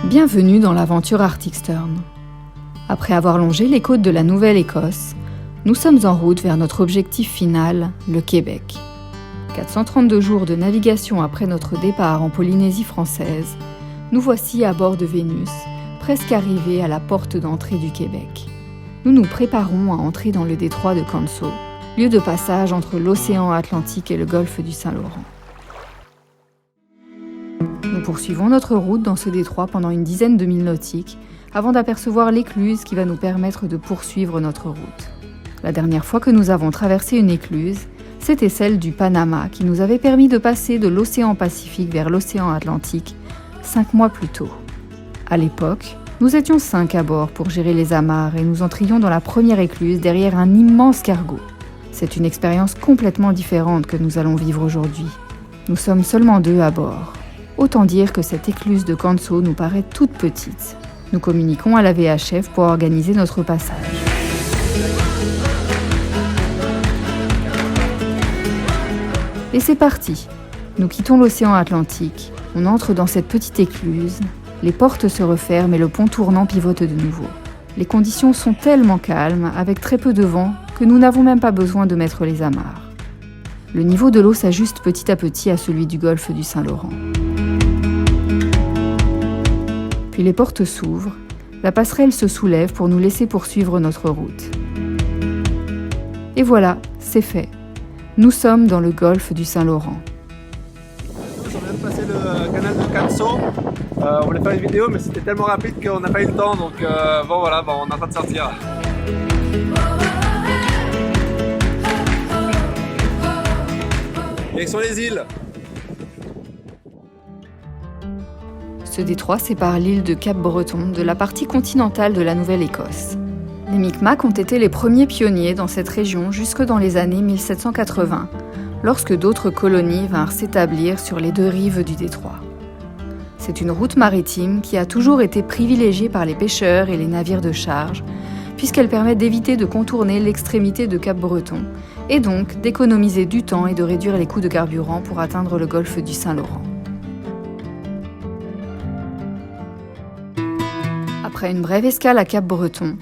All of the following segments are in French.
Bienvenue dans l'aventure Arctic Stern. Après avoir longé les côtes de la Nouvelle-Écosse, nous sommes en route vers notre objectif final, le Québec. 432 jours de navigation après notre départ en Polynésie française, nous voici à bord de Vénus, presque arrivés à la porte d'entrée du Québec. Nous nous préparons à entrer dans le détroit de Canso, lieu de passage entre l'océan Atlantique et le golfe du Saint-Laurent. Nous poursuivons notre route dans ce détroit pendant une dizaine de milles nautiques avant d'apercevoir l'écluse qui va nous permettre de poursuivre notre route. La dernière fois que nous avons traversé une écluse, c'était celle du Panama qui nous avait permis de passer de l'océan Pacifique vers l'océan Atlantique 5 mois plus tôt. À l'époque, nous étions 5 à bord pour gérer les amarres et nous entrions dans la première écluse derrière un immense cargo. C'est une expérience complètement différente que nous allons vivre aujourd'hui. Nous sommes seulement 2 à bord. Autant dire que cette écluse de Canso nous paraît toute petite. Nous communiquons à la VHF pour organiser notre passage. Et c'est parti. Nous quittons l'océan Atlantique, on entre dans cette petite écluse, les portes se referment et le pont tournant pivote de nouveau. Les conditions sont tellement calmes, avec très peu de vent, que nous n'avons même pas besoin de mettre les amarres. Le niveau de l'eau s'ajuste petit à petit à celui du golfe du Saint-Laurent. Puis les portes s'ouvrent, la passerelle se soulève pour nous laisser poursuivre notre route. Et voilà, c'est fait. Nous sommes dans le golfe du Saint-Laurent. On vient de passer le canal de Canso. On voulait faire une vidéo, mais c'était tellement rapide qu'on n'a pas eu le temps. Donc on est en train de sortir. Direction les îles. Ce détroit sépare l'île de Cap-Breton de la partie continentale de la Nouvelle-Écosse. Les Micmacs ont été les premiers pionniers dans cette région jusque dans les années 1780, lorsque d'autres colonies vinrent s'établir sur les 2 rives du détroit. C'est une route maritime qui a toujours été privilégiée par les pêcheurs et les navires de charge, puisqu'elle permet d'éviter de contourner l'extrémité de Cap-Breton, et donc d'économiser du temps et de réduire les coûts de carburant pour atteindre le golfe du Saint-Laurent. Après une brève escale à Cap-Breton,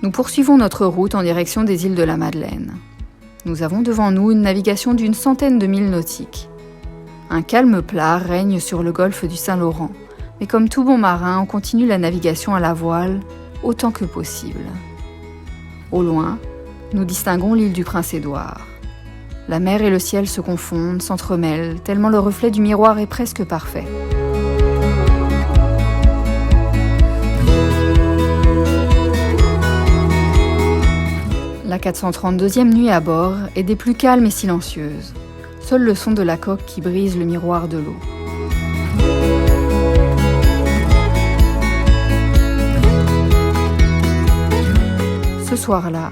nous poursuivons notre route en direction des îles de la Madeleine. Nous avons devant nous une navigation d'une centaine de milles nautiques. Un calme plat règne sur le golfe du Saint-Laurent, mais comme tout bon marin, on continue la navigation à la voile autant que possible. Au loin, nous distinguons l'île du Prince-Édouard. La mer et le ciel se confondent, s'entremêlent, tellement le reflet du miroir est presque parfait. La 432e nuit à bord est des plus calmes et silencieuses. Seul le son de la coque qui brise le miroir de l'eau. Ce soir-là,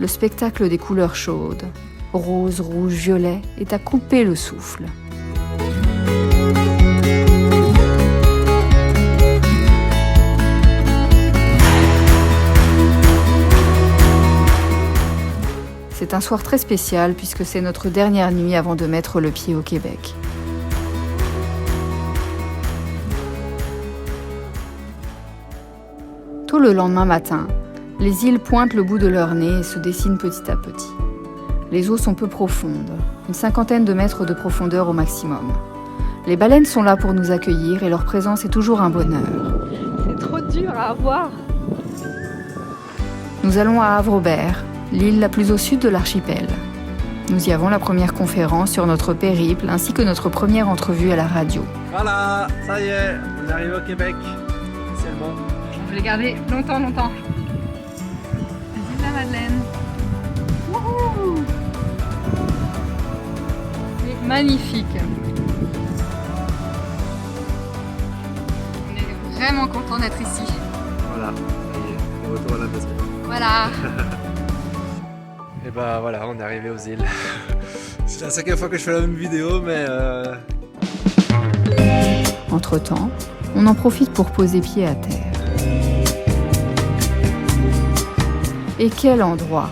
le spectacle des couleurs chaudes, rose, rouge, violet, est à couper le souffle. C'est un soir très spécial puisque c'est notre dernière nuit avant de mettre le pied au Québec. Tôt le lendemain matin, les îles pointent le bout de leur nez et se dessinent petit à petit. Les eaux sont peu profondes, une 50aine de mètres de profondeur au maximum. Les baleines sont là pour nous accueillir et leur présence est toujours un bonheur. C'est trop dur à avoir. Nous allons à Havre-Aubert, l'île la plus au sud de l'archipel. Nous y avons la première conférence sur notre périple ainsi que notre première entrevue à la radio. Voilà, ça y est, on est arrivé au Québec. C'est le bon. Je vais les garder longtemps. Les îles de la Madeleine. Wouhou! C'est magnifique. On est vraiment content d'être ici. Voilà, ça y est, retour à la maison. Voilà. Et bah voilà, on est arrivé aux îles. C'est la 5e fois que je fais la même vidéo, mais Entre-temps, on en profite pour poser pied à terre. Et quel endroit!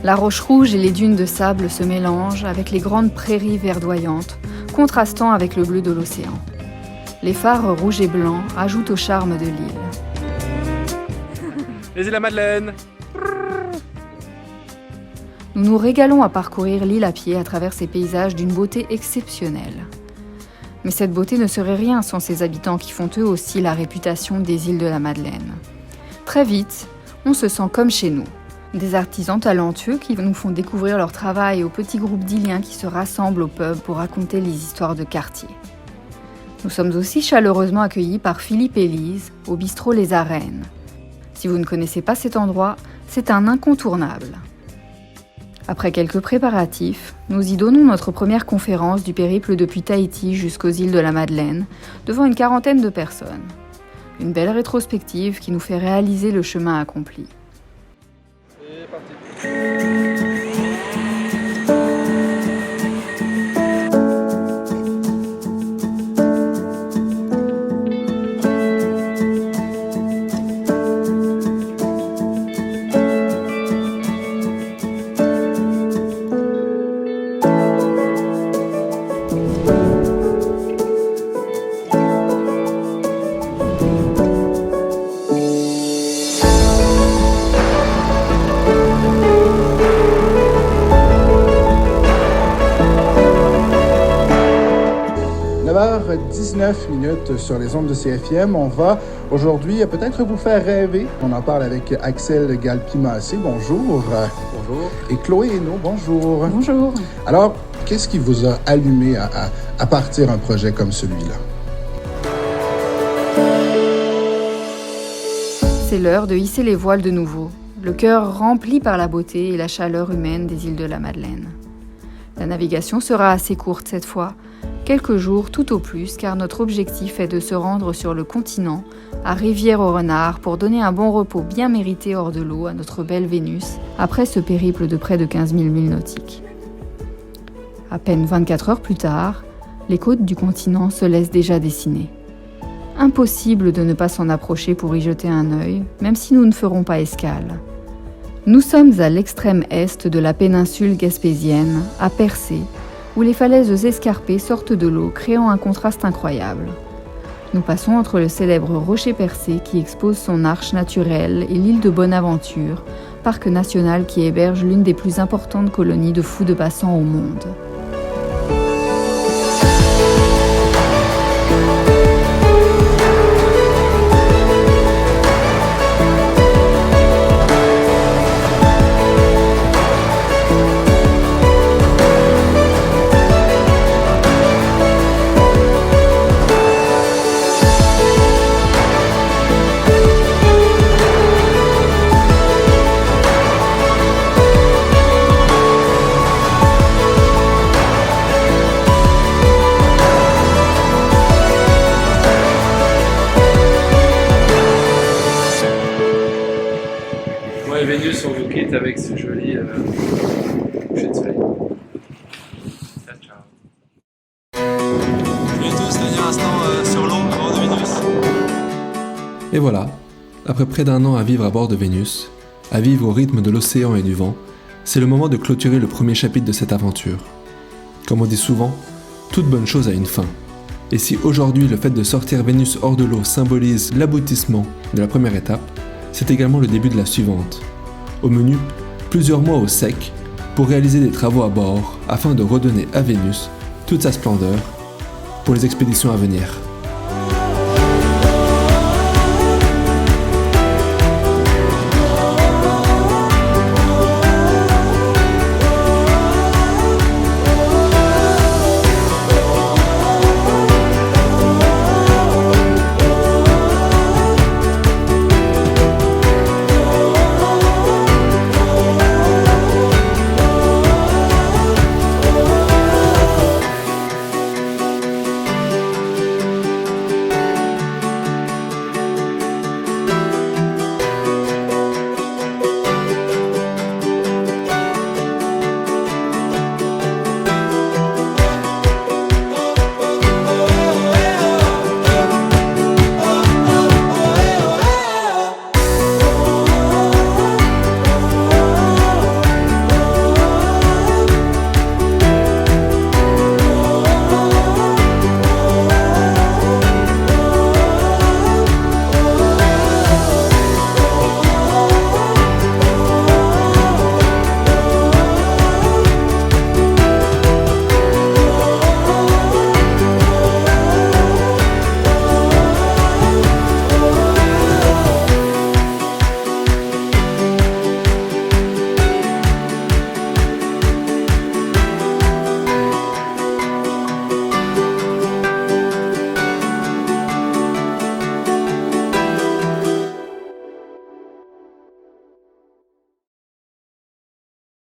La roche rouge et les dunes de sable se mélangent avec les grandes prairies verdoyantes, contrastant avec le bleu de l'océan. Les phares rouges et blancs ajoutent au charme de l'île. Les îles de la Madeleine. Nous nous régalons à parcourir l'île à pied à travers ces paysages d'une beauté exceptionnelle. Mais cette beauté ne serait rien sans ses habitants qui font eux aussi la réputation des îles de la Madeleine. Très vite, on se sent comme chez nous. Des artisans talentueux qui nous font découvrir leur travail aux petits groupes d'Iliens qui se rassemblent au pub pour raconter les histoires de quartier. Nous sommes aussi chaleureusement accueillis par Philippe et Lise au bistrot Les Arènes. Si vous ne connaissez pas cet endroit, c'est un incontournable. Après quelques préparatifs, nous y donnons notre première conférence du périple depuis Tahiti jusqu'aux îles de la Madeleine, devant une quarantaine de personnes. Une belle rétrospective qui nous fait réaliser le chemin accompli. C'est parti. h 19 sur les ondes de CFM. On va aujourd'hui peut-être vous faire rêver. On en parle avec Axel Galpi-Massé. Bonjour. Bonjour. Et Chloé Hainaut. Bonjour. Bonjour. Alors, qu'est-ce qui vous a allumé à partir un projet comme celui-là? C'est l'heure de hisser les voiles de nouveau, le cœur rempli par la beauté et la chaleur humaine des îles de la Madeleine. La navigation sera assez courte cette fois, quelques jours tout au plus, car notre objectif est de se rendre sur le continent, à Rivière-au-Renard, pour donner un bon repos bien mérité hors de l'eau à notre belle Vénus, après ce périple de près de 15 000 milles nautiques. À peine 24 heures plus tard, les côtes du continent se laissent déjà dessiner. Impossible de ne pas s'en approcher pour y jeter un œil, même si nous ne ferons pas escale. Nous sommes à l'extrême est de la péninsule gaspésienne, à Percé, où les falaises escarpées sortent de l'eau, créant un contraste incroyable. Nous passons entre le célèbre rocher Percé qui expose son arche naturelle et l'île de Bonaventure, parc national qui héberge l'une des plus importantes colonies de fous de bassin au monde. Vénus, on vous quitte avec ce joli coucher de soleil. Ciao, ciao. Salut à tous, dernier instant sur l'eau à bord de Vénus. Et voilà, après près d'un an à vivre à bord de Vénus, à vivre au rythme de l'océan et du vent, c'est le moment de clôturer le premier chapitre de cette aventure. Comme on dit souvent, toute bonne chose a une fin. Et si aujourd'hui le fait de sortir Vénus hors de l'eau symbolise l'aboutissement de la première étape, c'est également le début de la suivante. Au menu, plusieurs mois au sec pour réaliser des travaux à bord afin de redonner à Vénus toute sa splendeur pour les expéditions à venir.